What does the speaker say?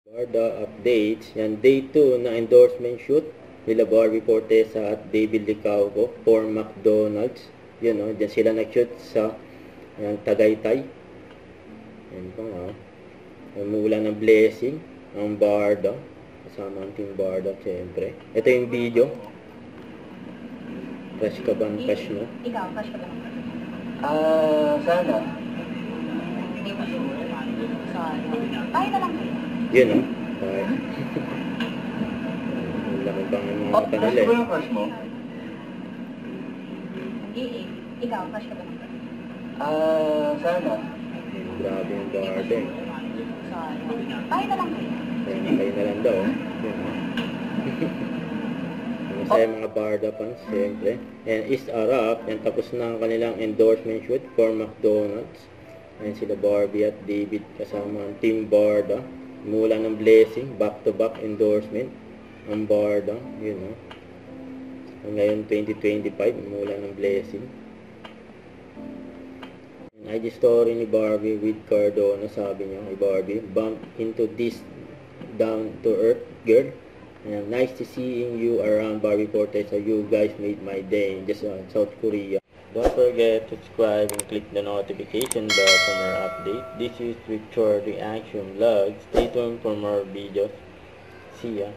Barda updates. Yan, day 2 na endorsement shoot nila Barbie Fortesa at David Licauco for McDonald's. Yun, no? Diyan sila nag-shoot sa Tagaytay. Yan pa nga. Mula ng blessing ang Barda. Kasama ang team Barda, siyempre. Ito yung video. Crush ka ba ang crush mo? Ikaw, crush ka ba? Sana. Hindi mo sure. Tayo na lang. Yun, no? Okay. Ang laki pang mga mata nila eh. Crush mo? Hindi eh. Ikaw, crush ka ba? Sana. Grabe yung Barda eh. Tayo na lang. Kayo na lang daw. Yun, no? Masaya mga Barda fans, siyempre. And is a wrap. And tapos na ang kanilang endorsement shoot for McDonald's. Ayan sila Barbie at David kasama ang team Barda. Mula ng blessing, back-to-back endorsement. Ang Barda, yun know. Ngayon 2025, mula ng blessing. And IG story ni Barbie with Cardona, sabi niya kay Barbie, bump into this down-to-earth girl. And nice to seeing you around Barbie Fortesa. You guys made my day. Just South Korea. Don't forget to subscribe and click the notification bell for more updates. This is Victor Reaction Vlog. Stay tuned for more videos. See ya.